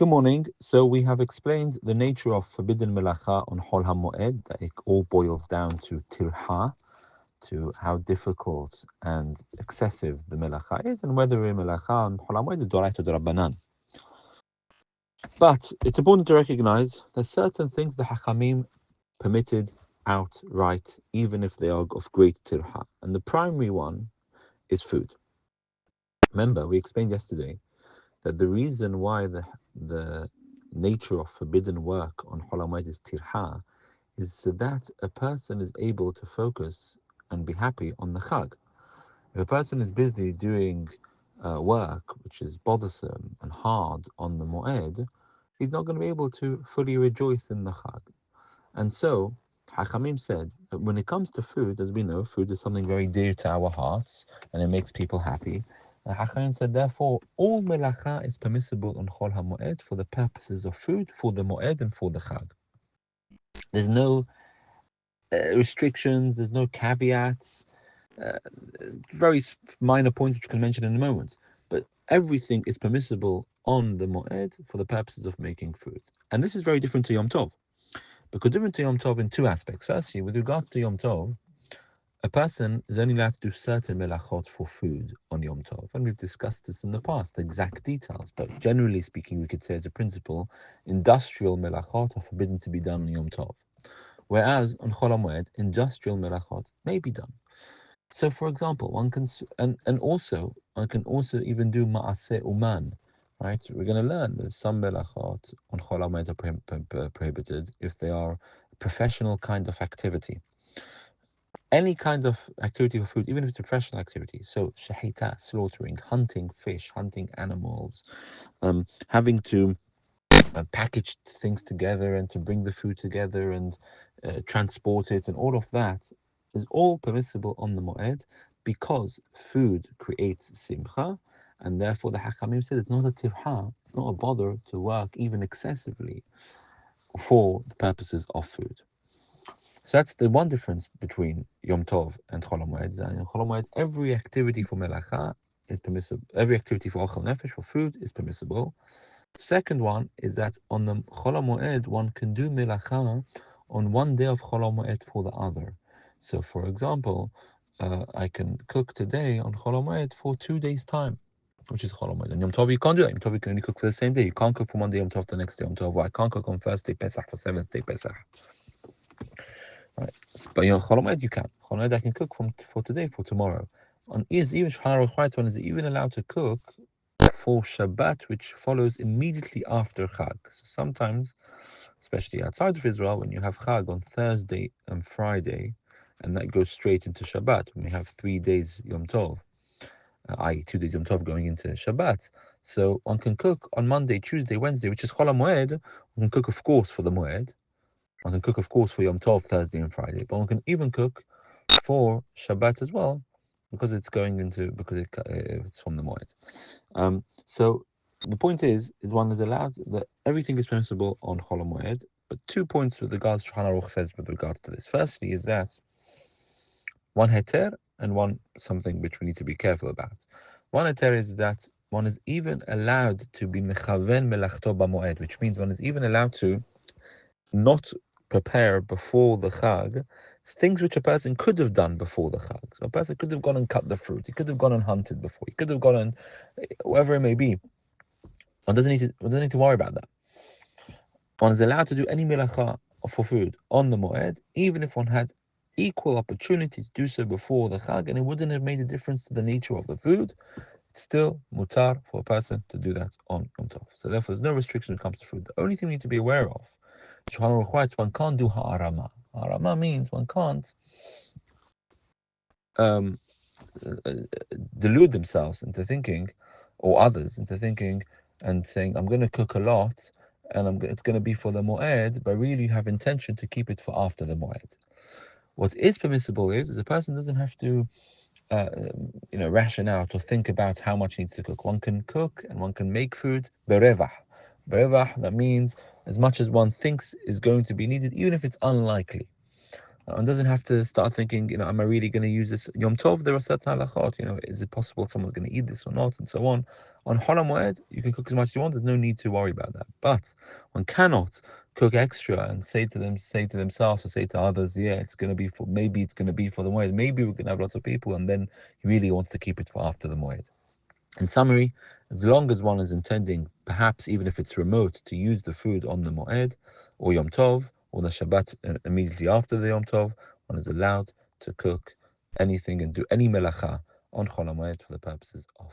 Good morning. So we have explained the nature of forbidden melacha on Hol HaMoed, that it all boils down to tirha, to how difficult and excessive the melacha is, and whether a melacha on Hol HaMoed is Doraita or Rabbanan. But it's important to recognize that certain things the Hachamim permitted outright, even if they are of great tirha. And the primary one is food. Remember, we explained yesterday that the reason why the nature of forbidden work on Hol HaMoed is tirha is so that a person is able to focus and be happy on the Chag. If a person is busy doing work which is bothersome and hard on the Moed, he's not going to be able to fully rejoice in the Chag. And so, Hachamim said that when it comes to food, as we know, food is something very dear to our hearts and it makes people happy. And Hachamim said, therefore, all melacha is permissible on Chol HaMoed for the purposes of food, for the Moed, and for the Chag. There's no restrictions, there's no caveats, uh, very minor points which we can mention in a moment. But everything is permissible on the Moed for the purposes of making food. And this is very different to Yom Tov. Because different to Yom Tov in two aspects. Firstly, with regards to Yom Tov, a person is only allowed to do certain melachot for food on Yom Tov. And we've discussed this in the past, exact details. But generally speaking, we could say as a principle, industrial melachot are forbidden to be done on Yom Tov. Whereas on Chol HaMoed, industrial melachot may be done. So, for example, one can, and also, one can also even do ma'aseh uman, right? We're going to learn that some melachot on Chol HaMoed are prohibited if they are a professional kind of activity. Any kind of activity for food, even if it's a professional activity. So, shahita, slaughtering, hunting fish, hunting animals, having to package things together and to bring the food together and transport it and all of that is all permissible on the Moed because food creates simcha, and therefore the Hachamim said it's not a tirha, it's not a bother to work even excessively for the purposes of food. So that's the one difference between Yom Tov and Chol HaMoed. In Chol HaMoed, every activity for melacha is permissible. Every activity for Ochel Nefesh, for food, is permissible. Second one is that on the Chol HaMoed, one can do melacha on one day of Chol HaMoed for the other. So, for example, I can cook today on Chol HaMoed for 2 days' time, which is Chol HaMoed. And Yom Tov, you can't do that. Yom Tov, you can only cook for the same day. You can't cook for one day Yom Tov the next day Yom Tov. Well, I can't cook on first day Pesach for seventh day Pesach. Right. But you know, Chol HaMoed you can. Chol HaMoed I can cook for today for tomorrow. On is even Shulchan Aruch writes one is even allowed to cook for Shabbat, which follows immediately after Chag. So sometimes, especially outside of Israel, when you have Chag on Thursday and Friday, and that goes straight into Shabbat, when we have 3 days Yom Tov, i.e., 2 days Yom Tov going into Shabbat. So one can cook on Monday, Tuesday, Wednesday, which is Chol HaMoed. One can cook, of course, for the Moed. One can cook, of course, for Yom Tov, Thursday and Friday. But one can even cook for Shabbat as well, because it's it's from the Moed. So the point is one is allowed that everything is permissible on Chol HaMoed, but 2 points with regards to Shulchan Aruch says with regards to this. Firstly, is that one heter and one something which we need to be careful about. One heter is that one is even allowed to be mechaven melachto b'moed, which means one is even allowed to not prepare before the Chag things which a person could have done before the Chag. So a person could have gone and cut the fruit. He could have gone and hunted before. He could have gone and whatever it may be. One doesn't need to worry about that. One is allowed to do any melacha for food on the Moed, even if one had equal opportunity to do so before the Chag, and it wouldn't have made a difference to the nature of the food. It's still mutar for a person to do that on Yom Tov. So therefore, there's no restriction when it comes to food. The only thing we need to be aware of, Shulchan Aruch writes, one can't do ha'arama. Ha'arama means one can't um, delude themselves into thinking, or others into thinking and saying, I'm going to cook a lot and it's going to be for the Moed, but really you have intention to keep it for after the Moed. What is permissible is a person doesn't have to ration out or think about how much he needs to cook. One can cook and one can make food berevah. Berevah, that means as much as one thinks is going to be needed, even if it's unlikely. One doesn't have to start thinking, am I really going to use this Yom Tov? There are certain halachot, is it possible someone's going to eat this or not, and so on. On HaMoed, you can cook as much as you want. There's no need to worry about that. But one cannot cook extra and say to themselves or say to others, yeah, maybe it's going to be for the Moed. Maybe we're going to have lots of people, and then he really wants to keep it for after the Moed. In summary, as long as one is intending, perhaps even if it's remote, to use the food on the Moed or Yom Tov or the Shabbat immediately after the Yom Tov, one is allowed to cook anything and do any melacha on Chol HaMoed for the purposes of